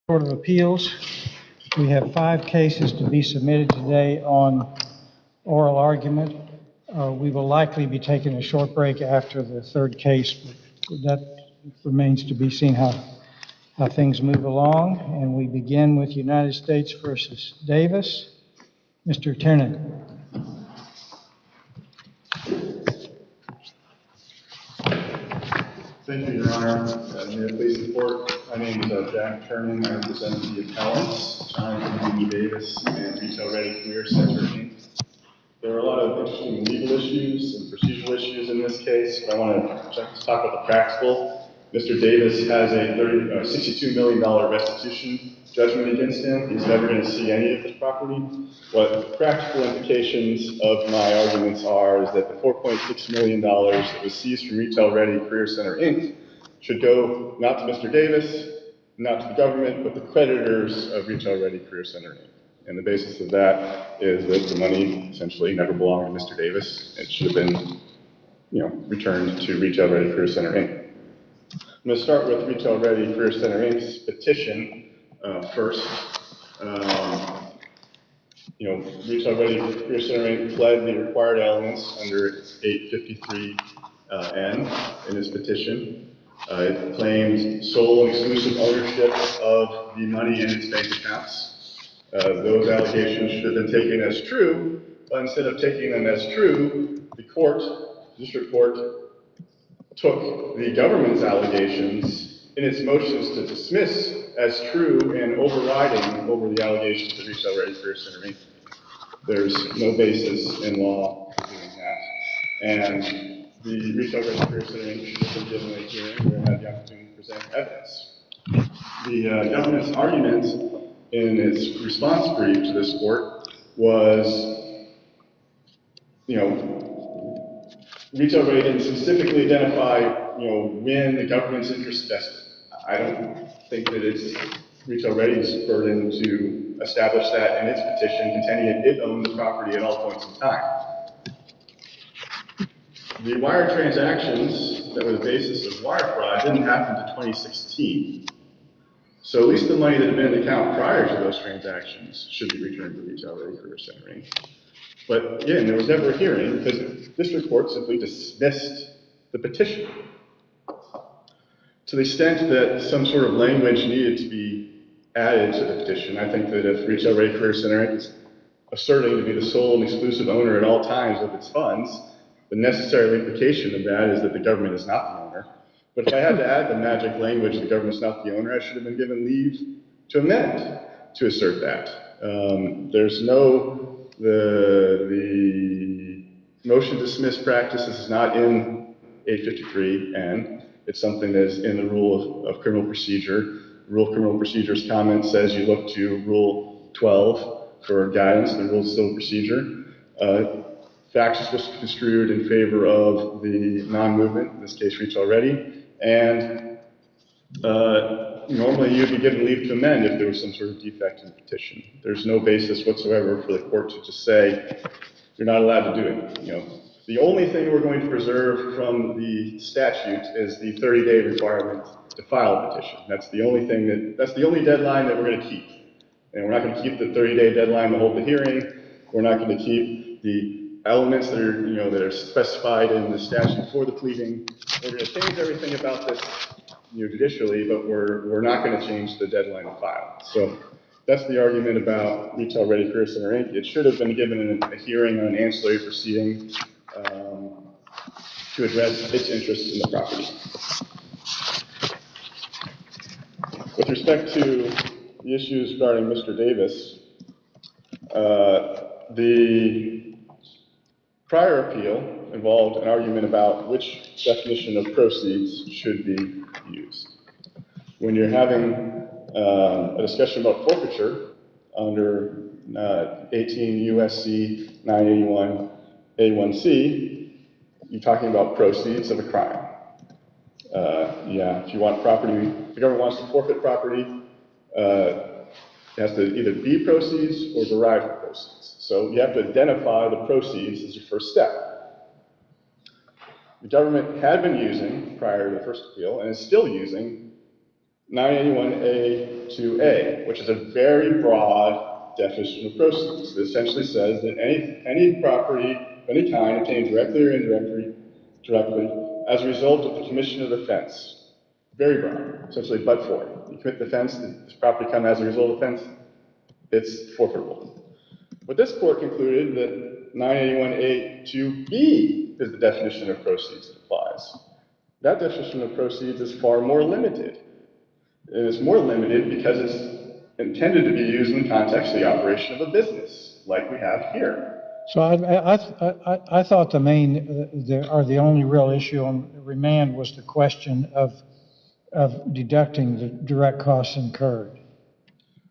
Court of Appeals. We have 5 cases to be submitted today on oral argument. We will likely be taking a short break after the 3rd case, but that remains to be seen how things move along. And we begin with United States versus Davis. Mr. Ternan. Thank you, Your Honor. May it please the Court, my name is Jack Ternan. I represent the appellants, Jonathan B. Davis and Retail Ready Career Center, Inc. There are a lot of interesting legal issues and procedural issues in this case, but I want to talk about the practical. Mr. Davis has a $62 million restitution judgment against him. He's never going to see any of his property. What the practical implications of my arguments are is that the $4.6 million that was seized from Retail Ready Career Center, Inc. should go not to Mr. Davis, not to the government, but the creditors of Retail Ready Career Center, Inc. And the basis of that is that the money essentially never belonged to Mr. Davis. It should have been, returned to Retail Ready Career Center, Inc. I'm going to start with Retail Ready Career Center, Inc.'s petition first. Retail Ready Career Center, Inc. pled the required elements under 853N in its petition. It claims sole and exclusive ownership of the money in its bank accounts. Those allegations should have been taken as true, but instead of taking them as true, the district court, took the government's allegations in its motions to dismiss as true and overriding over the allegations of Retail Ready Career Center, Inc. There's no basis in law for doing that. And the Retail Ready Career Center, Inc. should have been given a hearing where it had the opportunity to present evidence. The government's argument in its response brief to this court was, Retail Ready didn't specifically identify, when the government's interest vested. I don't think that it's Retail Ready's burden to establish that in its petition, contending it owned the property at all points in time. The wire transactions that were the basis of wire fraud didn't happen to 2016. So at least the money that had been in the account prior to those transactions should be returned to Retail Ready Career Center, Inc. But again, there was never a hearing because the district court simply dismissed the petition. To the extent that some sort of language needed to be added to the petition, I think that if Retail Ready Career Center, Inc. is asserting to be the sole and exclusive owner at all times of its funds, the necessary implication of that is that the government is not the owner. But if I had to add the magic language, the government's not the owner, I should have been given leave to amend to assert that. The motion to dismiss practice is not in 853N. It's something that is in the rule of criminal procedure. The rule of criminal procedure's comment says you look to Rule 12 for guidance, the rule of civil procedure. Facts are construed in favor of the non-movement, in this case Retail Ready, and normally you'd be given leave to amend if there was some sort of defect in the petition. There's no basis whatsoever for the court to just say, you're not allowed to do it. The only thing we're going to preserve from the statute is the 30-day requirement to file a petition. That's the only deadline that we're going to keep. And we're not going to keep the 30-day deadline to hold the hearing. We're not going to keep the elements that are specified in the statute for the pleading. We're going to change everything about this judicially, but we're not going to change the deadline to file. So that's the argument about Retail Ready Career Center, Inc. It should have been given a hearing on an ancillary proceeding to address its interest in the property. With respect to the issues regarding Mr. Davis, the prior appeal involved an argument about which definition of proceeds should be used. When you're having a discussion about forfeiture under 18 U.S.C. 981 A1C, you're talking about proceeds of a crime. If you want property, if the government wants to forfeit property, it has to either be proceeds or derive from proceeds. So you have to identify the proceeds as your first step. The government had been using, prior to the first appeal, and is still using 981A2A, which is a very broad definition of proceeds. It essentially says that any property of any kind obtained directly or indirectly as a result of the commission of offense. Very broad, essentially but for. You commit the offense, this property come as a result of offense, it's forfeitable. But this court concluded that 981A2B is the definition of proceeds that applies. That definition of proceeds is far more limited. And it's more limited because it's intended to be used in the context of the operation of a business, like we have here. So I thought the only real issue on remand was the question of deducting the direct costs incurred,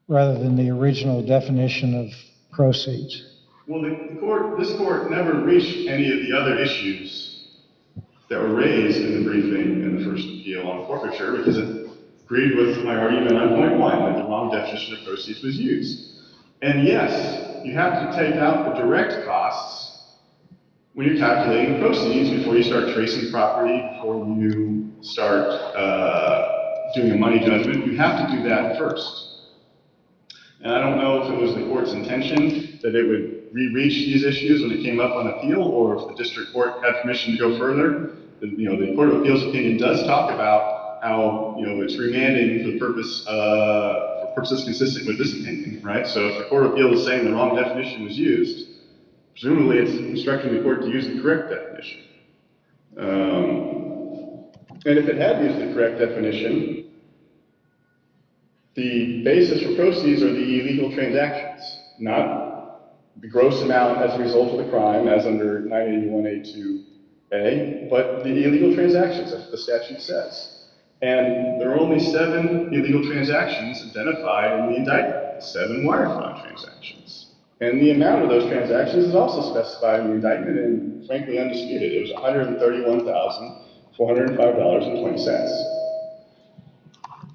rather than the original definition of proceeds. Well, this court never reached any of the other issues that were raised in the briefing in the first appeal on forfeiture because it agreed with my argument on point one that the wrong definition of proceeds was used. And yes, you have to take out the direct costs when you're calculating proceeds before you start tracing property, before you start doing a money judgment. You have to do that first. And I don't know if it was the court's intention that it would re-reach these issues when it came up on appeal, or if the district court had permission to go further. The Court of Appeals opinion does talk about how it's remanding for purposes consistent with this opinion, right? So if the Court of Appeals is saying the wrong definition was used, presumably it's instructing the court to use the correct definition. And if it had used the correct definition, the basis for proceeds are the illegal transactions, not the gross amount as a result of the crime, as under 981A2A, but the illegal transactions, as the statute says. And there are only 7 illegal transactions identified in the indictment, 7 wire fraud transactions. And the amount of those transactions is also specified in the indictment and frankly undisputed. It was $131,405.20.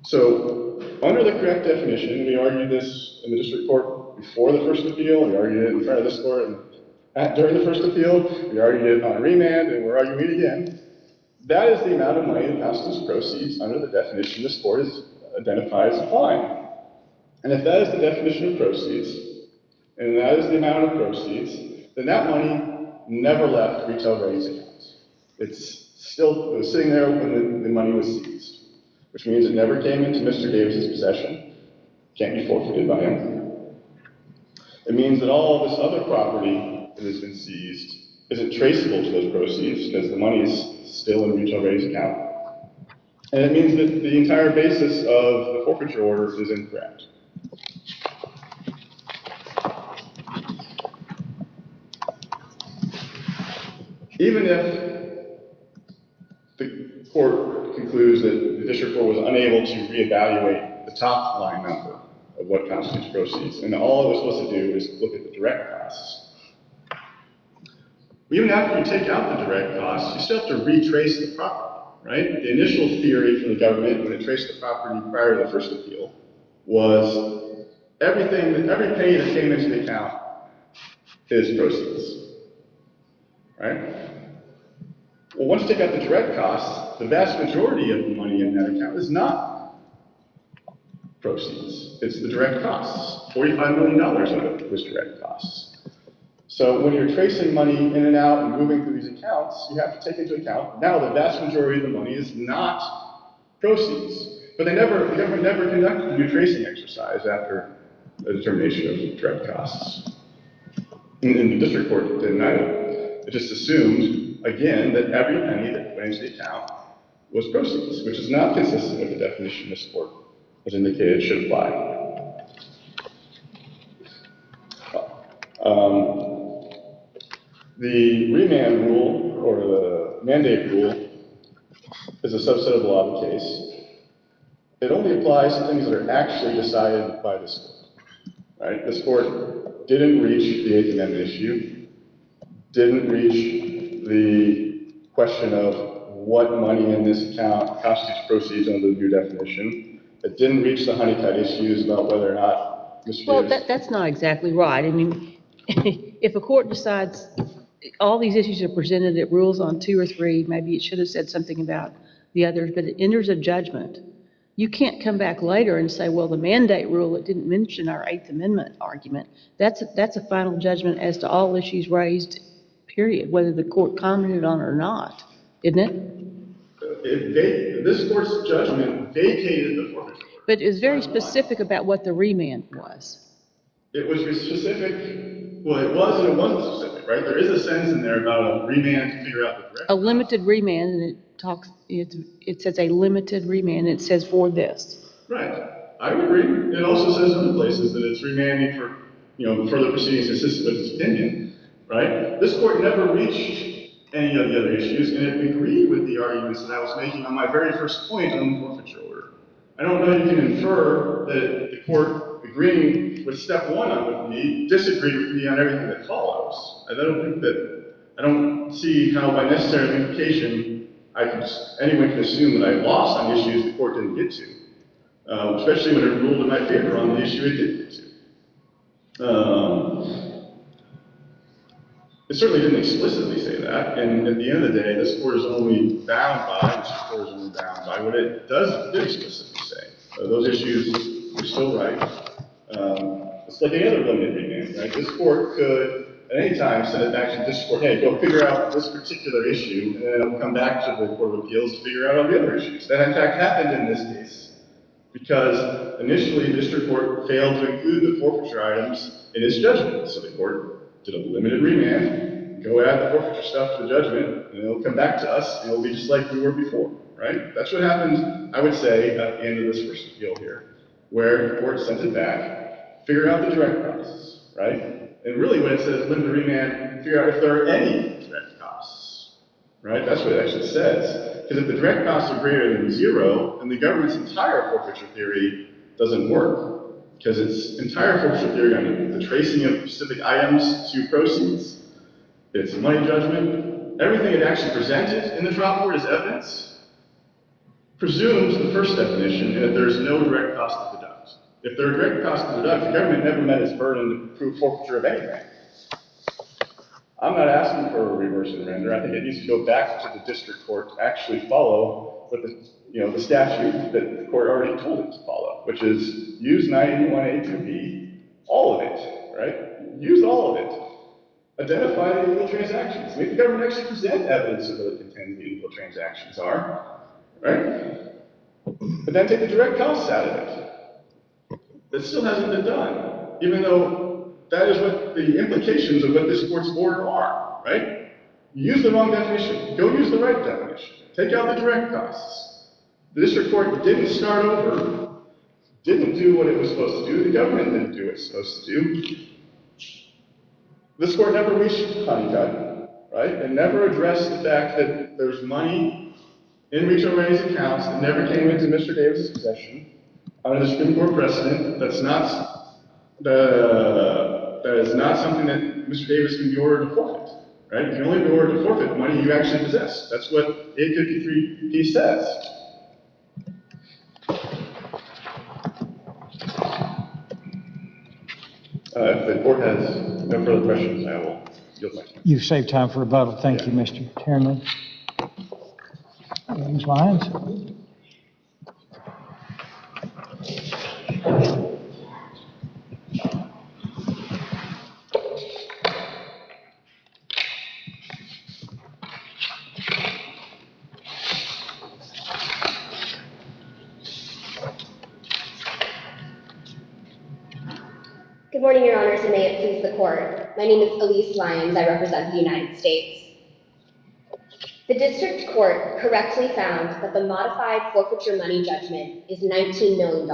So, under the correct definition, we argued this in the district court before the first appeal, we argued it in front of this court during the first appeal, we argued it on remand, and we're arguing it again. That is the amount of money that constitutes proceeds under the definition this court has identified as applying. And if that is the definition of proceeds, and that is the amount of proceeds, then that money never left retail ready's accounts. It was sitting there when the money was seized, which means it never came into Mr. Davis's possession, can't be forfeited by him. It means that all of this other property that has been seized isn't traceable to those proceeds because the money is still in retail ready's account. And it means that the entire basis of the forfeiture order is incorrect. Even if the court concludes that the district court was unable to reevaluate the top line number of what constitutes proceeds, and all it was supposed to do is look at the direct costs. Even after you take out the direct costs, you still have to retrace the property, right? The initial theory from the government when it traced the property prior to the first appeal was every penny that came into the account is proceeds, right? Well, once you take out the direct costs, the vast majority of the money in that account is not proceeds. It's the direct costs. $45 million of it was direct costs. So when you're tracing money in and out and moving through these accounts, you have to take into account now the vast majority of the money is not proceeds. But the government never conducted a new tracing exercise after a determination of direct costs. And the district court didn't either. It just assumed, again, that every penny that went into the account was proceeds, which is not consistent with the definition this court has indicated should apply. The remand rule, or the mandate rule, is a subset of the law of the case. It only applies to things that are actually decided by this court. Right? This court didn't reach the Eighth Amendment issue, didn't reach the question of what money in this account constitutes proceeds under the new definition. It didn't reach the honeycut issues about whether or not Mr. Davis... That's not exactly right. I mean, if a court decides all these issues are presented, it rules on 2 or 3, maybe it should have said something about the others, but it enters a judgment You can't come back later and say, well, the mandate rule, it didn't mention our Eighth Amendment argument. That's a final judgment as to all issues raised, period, whether the court commented on it or not, isn't it? This court's judgment vacated the forfeiture order. But it was very specific about what the remand was. It was specific, well, it was and it wasn't specific, right? There is a sentence in there about a remand to figure out the direct A limited remand, and it says a limited remand, and it says for this. Right. I would agree. It also says in other places that it's remanding for, further proceedings consistent with its opinion, right? This court never reached any of the other issues, and it agreed with the arguments that I was making on my very first point on the forfeiture order. I don't know you can infer that the court agreeing with step one with me disagreed with me on everything that follows. I don't see how by necessary implication anyone can assume that I lost on issues the court didn't get to, especially when it ruled in my favor on the issue it did get to. It certainly didn't explicitly say that, and at the end of the day, this court is only bound by what it did explicitly say. Those issues are still right. It's like any other limited remand, right? This court could, at any time, send it back to the district court, hey, go figure out this particular issue, and then it'll come back to the Court of Appeals to figure out all the other issues. That, in fact, happened in this case, because initially the district court failed to include the forfeiture items in its judgment. So the court did a limited remand, go add the forfeiture stuff to the judgment, and it'll come back to us, and it'll be just like we were before, right? That's what happened, I would say, at the end of this first appeal here, where the court sent it back, figure out the direct costs, right? And really what it says, limited remand, figure out if there are any direct costs, right? That's what it actually says. Because if the direct costs are greater than zero, then the government's entire forfeiture theory doesn't work. Because its entire forfeiture theory on the tracing of specific items to proceeds, its money judgment, everything it actually presented in the trial court as evidence, presumes the first definition, and that there is no direct cost to deduct. If there are direct costs to deduct, the government never met its burden to prove forfeiture of anything. I'm not asking for a reverse and render. I think it needs to go back to the district court to actually follow what the statute that the court already told it to follow, which is use 981A2B, all of it, right? Use all of it. Identify the illegal transactions. Make the government actually present evidence of what it contends the illegal transactions are, right? But then take the direct costs out of it. That still hasn't been done, even though that is what the implications of what this court's order are, right? You use the wrong definition. Go use the right definition. Take out the direct costs. The district court didn't start over, didn't do what it was supposed to do. The government didn't do what it's supposed to do. This court never reached honeycut, right? And never addressed the fact that there's money in Rachel Rennie's accounts that never came into Mr. Davis's possession. Under the Supreme Court precedent, that is not something that Mr. Davis can be ordered to forfeit, right? You can only be ordered to forfeit money you actually possess. That's what 853P says. If the court has no further questions, I will yield my time. You've saved time for rebuttal. Thank you, Mr. Ternan. Ms. Lyons? Good morning, Your Honors, and may it please the Court. My name is Elyse Lyons. I represent the United States. The district court correctly found that the modified forfeiture money judgment is $19 million.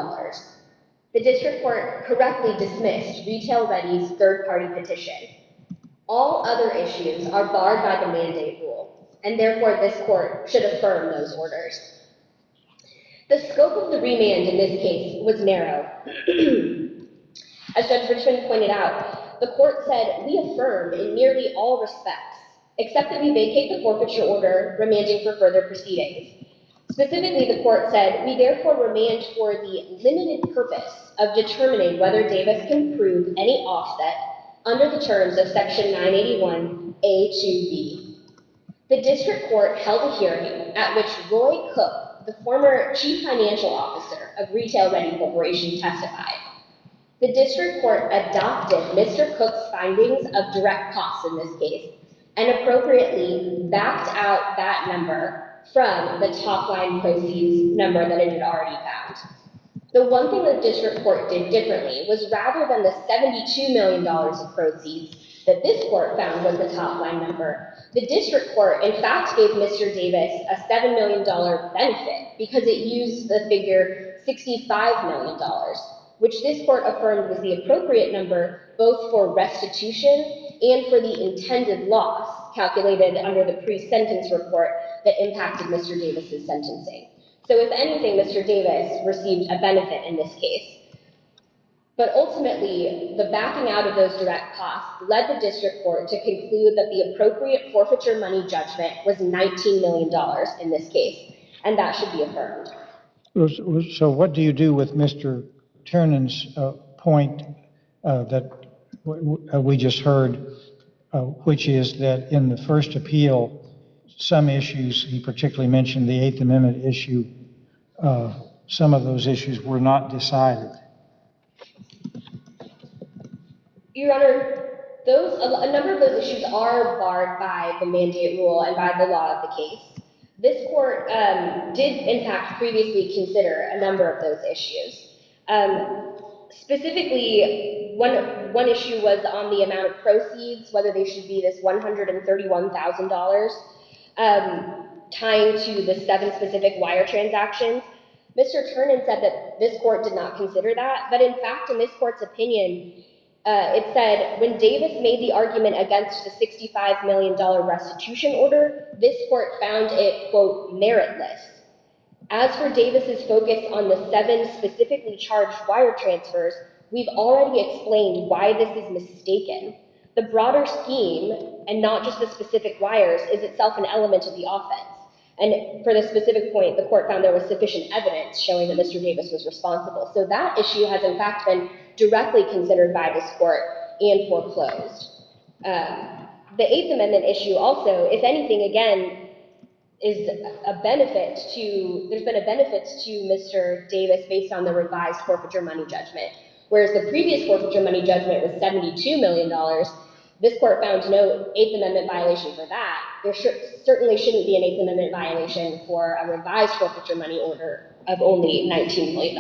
The district court correctly dismissed Retail Ready's third-party petition. All other issues are barred by the mandate rule, and therefore this court should affirm those orders. The scope of the remand in this case was narrow. As Judge Richman pointed out, the court said, we affirm in nearly all respects, except that we vacate the forfeiture order, remanding for further proceedings. Specifically, the court said, we therefore remand for the limited purpose of determining whether Davis can prove any offset under the terms of Section 981A2B. The district court held a hearing at which Roy Cook, the former chief financial officer of Retail Ready Corporation, testified. The district court adopted Mr. Cook's findings of direct costs in this case and appropriately backed out that number from the top line proceeds number that it had already found. The one thing the district court did differently was, rather than the $72 million of proceeds that this court found was the top line number, the district court in fact gave Mr. Davis a $7 million benefit because it used the figure $65 million, which this court affirmed was the appropriate number both for restitution and for the intended loss calculated under the pre-sentence report that impacted Mr. Davis's sentencing. So if anything, Mr. Davis received a benefit in this case. But ultimately, the backing out of those direct costs led the district court to conclude that the appropriate forfeiture money judgment was $19 million in this case, and that should be affirmed. So what do you do with Mr. Ternan's point that we just heard, which is that in the first appeal, some issues, he particularly mentioned the Eighth Amendment issue, some of those issues were not decided? Your Honor, a number of those issues are barred by the mandate rule and by the law of the case. This court did, in fact, previously consider a number of those issues. Specifically, one issue was on the amount of proceeds, whether they should be this $131,000 tying to the 7 specific wire transactions. Mr. Ternan said that this court did not consider that, but in fact, in this court's opinion, it said, when Davis made the argument against the $65 million restitution order, this court found it, quote, meritless. As for Davis's focus on the 7 specifically charged wire transfers, we've already explained why this is mistaken. The broader scheme, and not just the specific wires, is itself an element of the offense. And for the specific point, the court found there was sufficient evidence showing that Mr. Davis was responsible. So that issue has in fact been directly considered by this court and foreclosed. The Eighth Amendment issue also, if anything, again, is a benefit to, there's been a benefit to Mr. Davis based on the revised forfeiture money judgment. Whereas the previous forfeiture money judgment was $72 million, this court found no Eighth Amendment violation for that. There certainly shouldn't be an Eighth Amendment violation for a revised forfeiture money order of only $19 million.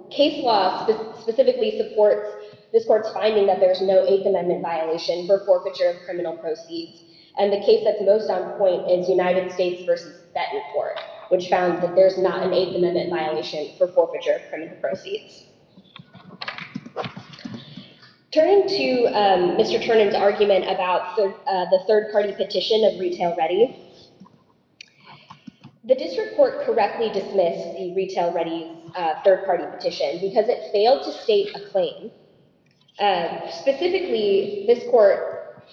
Case law specifically supports this court's finding that there's no Eighth Amendment violation for forfeiture of criminal proceeds. And the case that's most on point is United States versus Betancourt, which found that there's not an Eighth Amendment violation for forfeiture of criminal proceeds. Turning to Mr. Ternan's argument about the third-party petition of Retail Ready, the district court correctly dismissed the Retail Ready's third-party petition because it failed to state a claim. Specifically, this court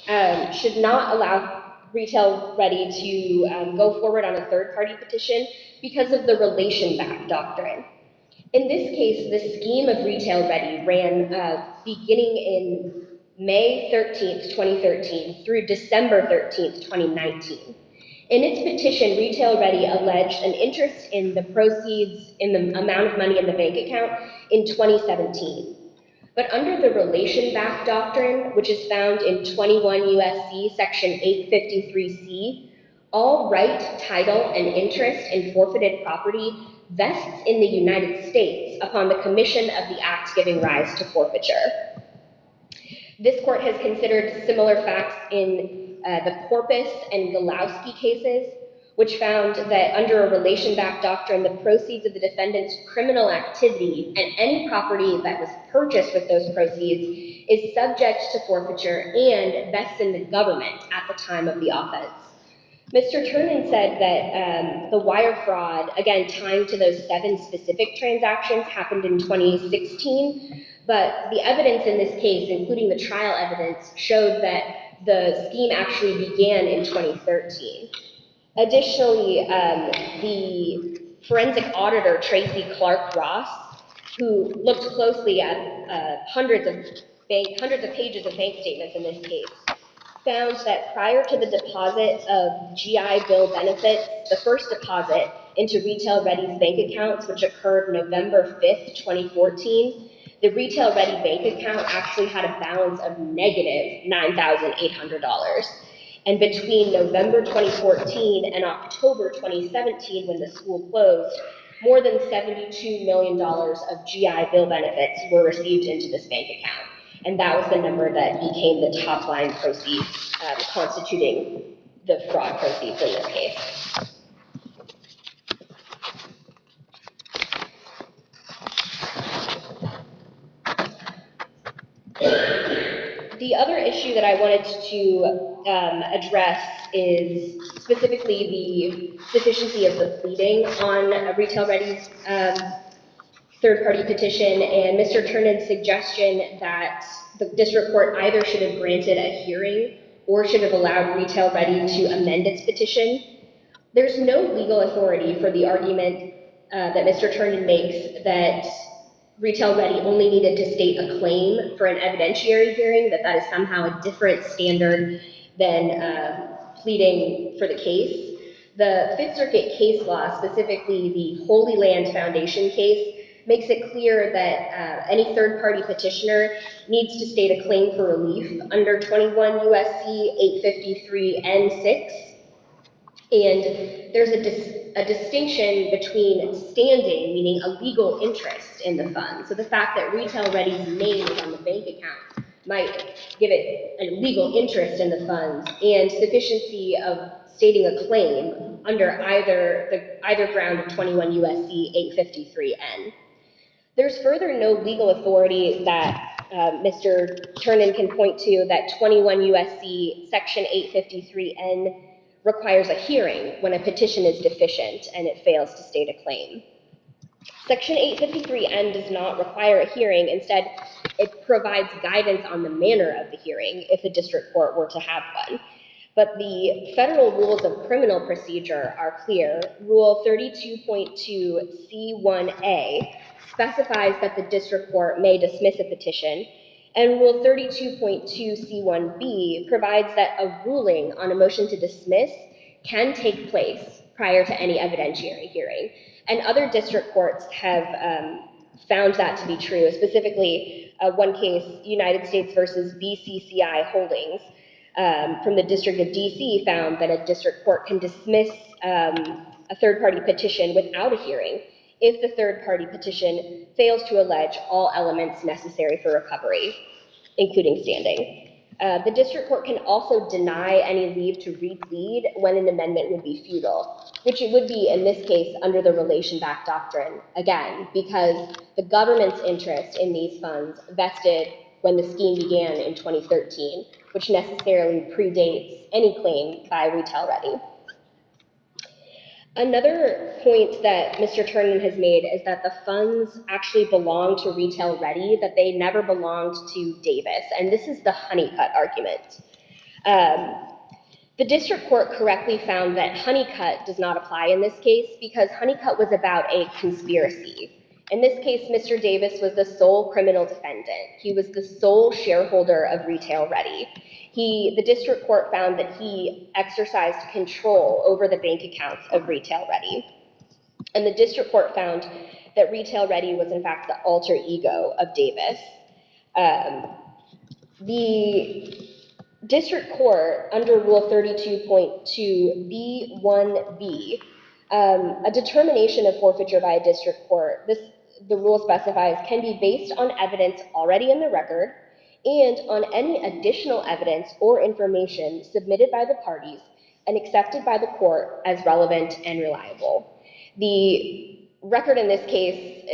should not allow Retail Ready to go forward on a third-party petition because of the relation-back doctrine. In this case, the scheme of Retail Ready ran beginning in May 13th, 2013 through December 13th, 2019. In its petition, Retail Ready alleged an interest in the proceeds in the amount of money in the bank account in 2017. But under the relation-back doctrine, which is found in 21 U.S.C. section 853C, all right, title, and interest in forfeited property vests in the United States upon the commission of the act giving rise to forfeiture. This court has considered similar facts in the Corpus and Galowski cases, which found that under a relation-back doctrine, the proceeds of the defendant's criminal activity and any property that was purchased with those proceeds is subject to forfeiture and vests in the government at the time of the offense. Mr. Ternan said that the wire fraud, again, tying to those 7 specific transactions, happened in 2016, but the evidence in this case, including the trial evidence, showed that the scheme actually began in 2013. Additionally, the forensic auditor, Tracy Clark Ross, who looked closely at hundreds of pages of bank statements in this case, found that prior to the deposit of GI Bill benefits, the first deposit into Retail Ready's bank accounts, which occurred November 5th, 2014, the Retail Ready bank account actually had a balance of negative $9,800. And between November 2014 and October 2017, when the school closed, more than $72 million of GI Bill benefits were received into this bank account. And that was the number that became the top line proceeds, constituting the fraud proceeds in this case. The other issue that I wanted to address is specifically the sufficiency of the pleading on Retail Ready's third-party petition, and Mr. Ternan's suggestion that the district court either should have granted a hearing or should have allowed Retail Ready to amend its petition. There's no legal authority for the argument that Mr. Ternan makes that Retail Ready only needed to state a claim for an evidentiary hearing, that is somehow a different standard than pleading for the case. The Fifth Circuit case law, specifically the Holy Land Foundation case, makes it clear that any third-party petitioner needs to state a claim for relief under 21 U.S.C. 853 N6. And there's a distinction between standing, meaning a legal interest in the fund. So the fact that Retail Ready's name is on the bank account might give it a legal interest in the funds, and sufficiency of stating a claim under either ground of 21 U.S.C. 853N. There's further no legal authority that Mr. Ternan can point to that 21 U.S.C. Section 853N requires a hearing when a petition is deficient and it fails to state a claim. Section 853N does not require a hearing. Instead, it provides guidance on the manner of the hearing if a district court were to have one. But the federal rules of criminal procedure are clear. Rule 32.2C1A specifies that the district court may dismiss a petition, and Rule 32.2C1B provides that a ruling on a motion to dismiss can take place prior to any evidentiary hearing. And other district courts have found that to be true, specifically one case, United States versus BCCI Holdings, from the District of DC, found that a district court can dismiss a third-party petition without a hearing if the third-party petition fails to allege all elements necessary for recovery, including standing. The district court can also deny any leave to replead when an amendment would be futile, which it would be in this case under the relation back doctrine, again, because the government's interest in these funds vested when the scheme began in 2013, which necessarily predates any claim by Retail Ready. Another point that Mr. Ternan has made is that the funds actually belong to Retail Ready, that they never belonged to Davis, and this is the Honeycutt argument. The district court correctly found that Honeycutt does not apply in this case because Honeycutt was about a conspiracy. In this case, Mr. Davis was the sole criminal defendant. He was the sole shareholder of Retail Ready. The district court found that he exercised control over the bank accounts of Retail Ready. And the district court found that Retail Ready was in fact the alter ego of Davis. The district court, under Rule 32.2B1B, a determination of forfeiture by a district court, the rule specifies, can be based on evidence already in the record and on any additional evidence or information submitted by the parties and accepted by the court as relevant and reliable. The record in this case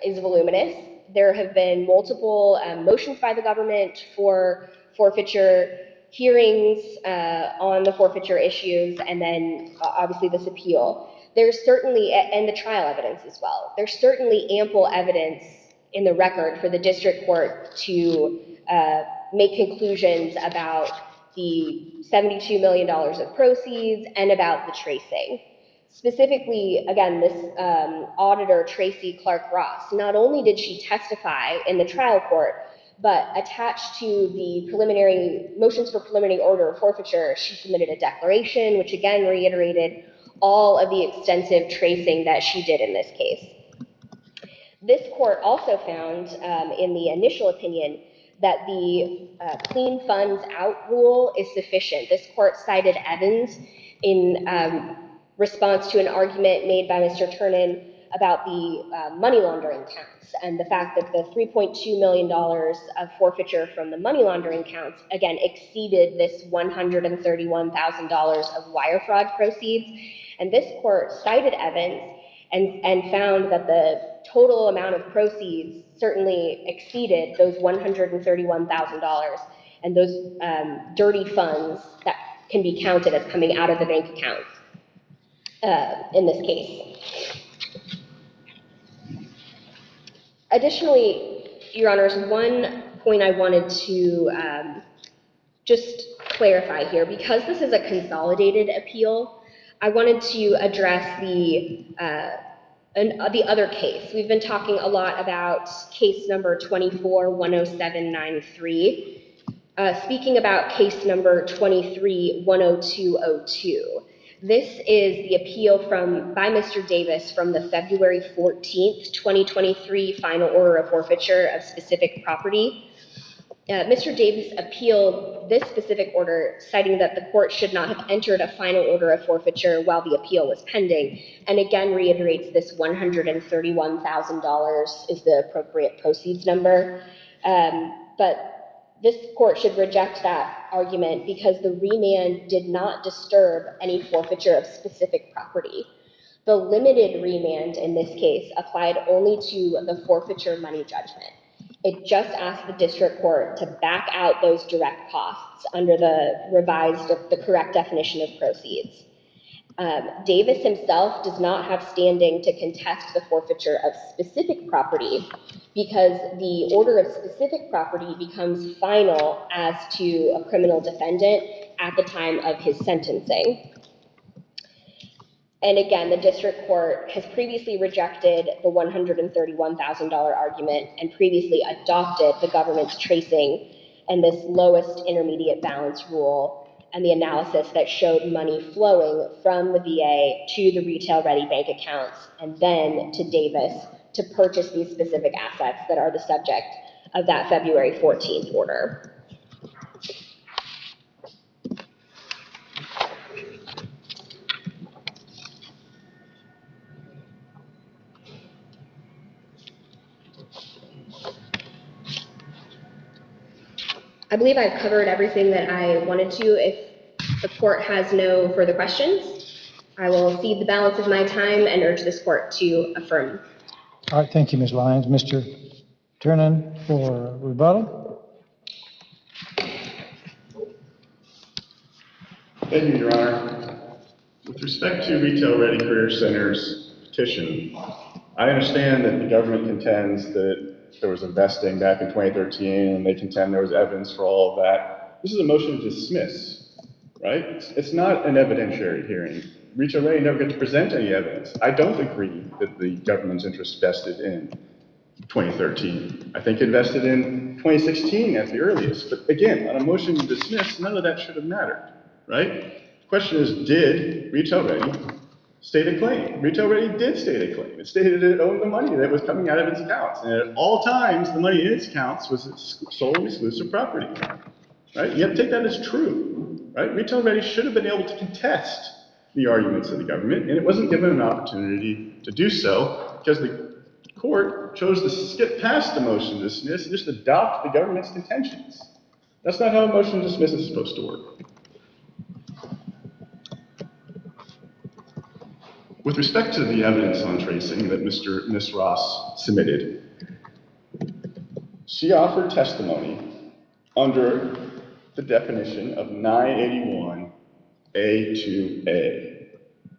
is voluminous. There have been multiple motions by the government for forfeiture, hearings on the forfeiture issues, and then obviously this appeal. There's certainly, and the trial evidence as well, there's certainly ample evidence in the record for the district court to make conclusions about the $72 million of proceeds and about the tracing. Specifically, again, this auditor, Tracy Clark Ross, not only did she testify in the trial court, but attached to the preliminary motions for preliminary order of forfeiture, she submitted a declaration, which again reiterated all of the extensive tracing that she did in this case. This court also found in the initial opinion that the clean funds out rule is sufficient. This court cited Evans in response to an argument made by Mr. Ternan about the money laundering counts and the fact that the $3.2 million of forfeiture from the money laundering counts, again, exceeded this $131,000 of wire fraud proceeds. And this court cited Evans and found that the total amount of proceeds certainly exceeded those $131,000 and those dirty funds that can be counted as coming out of the bank account in this case. Additionally, Your Honors, one point I wanted to just clarify here, because this is a consolidated appeal, I wanted to address the other case. We've been talking a lot about case number 24-10793. Speaking about case number 23-10202. This is the appeal by Mr. Davis from the February 14th, 2023 final order of forfeiture of specific property. Mr. Davis appealed this specific order, citing that the court should not have entered a final order of forfeiture while the appeal was pending, and again reiterates this $131,000 is the appropriate proceeds number. But this court should reject that argument because the remand did not disturb any forfeiture of specific property. The limited remand in this case applied only to the forfeiture money judgment. It just asked the district court to back out those direct costs under the correct definition of proceeds. Davis himself does not have standing to contest the forfeiture of specific property because the order of specific property becomes final as to a criminal defendant at the time of his sentencing. And again, the district court has previously rejected the $131,000 argument and previously adopted the government's tracing and this lowest intermediate balance rule and the analysis that showed money flowing from the VA to the retail-ready bank accounts and then to Davis to purchase these specific assets that are the subject of that February 14th order. I believe I've covered everything that I wanted to. If the court has no further questions, I will cede the balance of my time and urge this court to affirm. All right, thank you, Ms. Lyons. Mr. Ternan for rebuttal. Thank you, Your Honor. With respect to Retail Ready Career Center's petition, I understand that the government contends that there was investing back in 2013 and they contend there was evidence for all of that. This is a motion to dismiss, right? It's not an evidentiary hearing. Retail Ready never got to present any evidence. I don't agree that the government's interest vested in 2013. I think it vested in 2016 at the earliest. But again, on a motion to dismiss, none of that should have mattered, right? The question is, did Retail Ready state a claim? Retail Ready did state a claim. It stated it owned the money that was coming out of its accounts. And at all times, the money in its accounts was its sole and exclusive property, right? You have to take that as true, right? Retail Ready should have been able to contest the arguments of the government, and it wasn't given an opportunity to do so because the court chose to skip past the motion to dismiss and just adopt the government's contentions. That's not how a motion to dismiss is supposed to work. With respect to the evidence on tracing that Ms. Ross submitted, she offered testimony under the definition of 981A2A,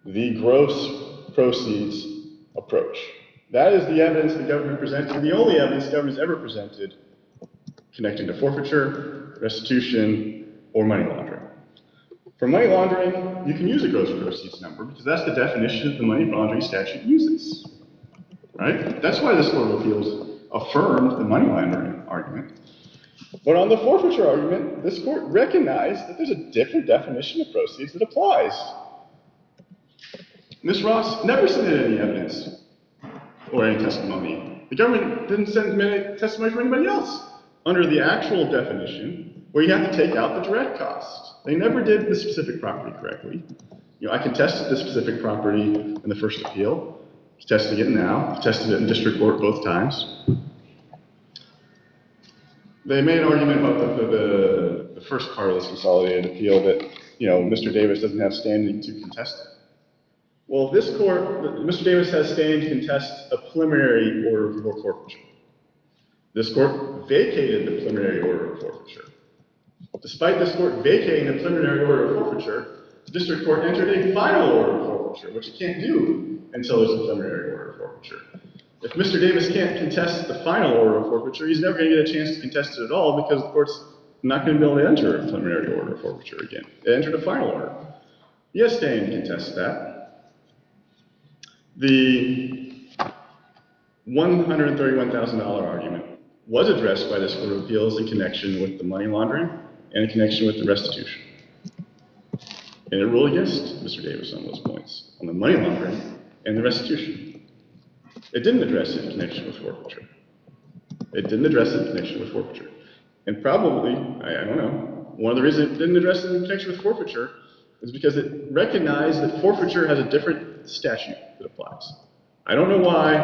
the gross proceeds approach. That is the evidence the government presented, the only evidence the government has ever presented connecting to forfeiture, restitution, or money laundering. For money laundering, you can use a gross proceeds number because that's the definition that the money laundering statute uses, right? That's why this Court of Appeals affirmed the money laundering argument. But on the forfeiture argument, this court recognized that there's a different definition of proceeds that applies. Ms. Ross never submitted any evidence or any testimony. The government didn't send any testimony from anybody else under the actual definition where you have to take out the direct costs. They never did the specific property correctly. I contested the specific property in the first appeal, contesting it now, contested it in district court both times. They made an argument about the first part of this consolidated appeal that, Mr. Davis doesn't have standing to contest it. Well, this court, Mr. Davis has standing to contest a preliminary order of forfeiture. This court vacated the preliminary order of forfeiture. Despite this court vacating the preliminary order of forfeiture, the district court entered a final order of forfeiture, which it can't do until there's a preliminary order of forfeiture. If Mr. Davis can't contest the final order of forfeiture, he's never going to get a chance to contest it at all because the court's not going to be able to enter a preliminary order of forfeiture again. It entered a final order. He has standing to contest that. The $131,000 argument was addressed by this Court of Appeals in connection with the money laundering and in connection with the restitution. And it ruled against Mr. Davis on those points, on the money laundering and the restitution. It didn't address it in connection with forfeiture. It didn't address it in connection with forfeiture. And probably, I don't know, one of the reasons it didn't address it in connection with forfeiture is because it recognized that forfeiture has a different statute that applies. I don't know why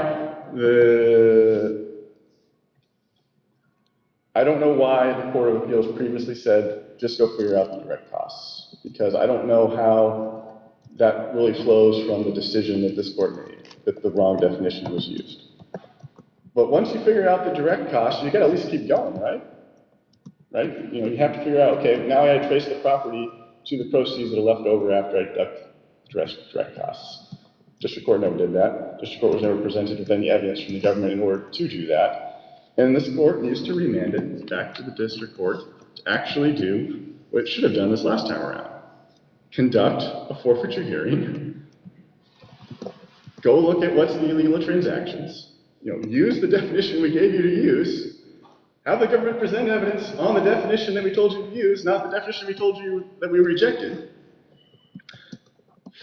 the Court of Appeals previously said, just go figure out the direct costs, because I don't know how that really flows from the decision that this court made, that the wrong definition was used. But once you figure out the direct costs, you gotta at least keep going, right? Right? You have to figure out, okay, now I gotta trace the property to the proceeds that are left over after I deduct direct costs. District Court never did that. District Court was never presented with any evidence from the government in order to do that. And this court needs to remand it back to the District Court to actually do what it should have done this last time around. Conduct a forfeiture hearing, go look at what's the illegal transactions, use the definition we gave you to use, have the government present evidence on the definition that we told you to use, not the definition we told you that we rejected.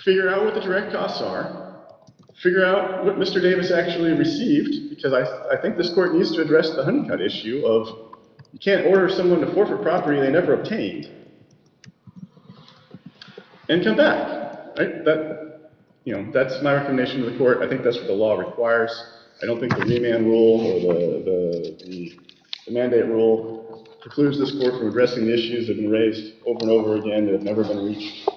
Figure out what the direct costs are, figure out what Mr. Davis actually received, because I think this court needs to address the honeycut issue of you can't order someone to forfeit property they never obtained, and come back, right? That's my recommendation to the court. I think that's what the law requires. I don't think the remand rule or the mandate rule precludes this court from addressing the issues that have been raised over and over again that have never been reached.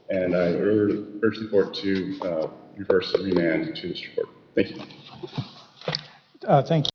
And I urge the court to reverse the remand to the district court. Thank you. Thank you.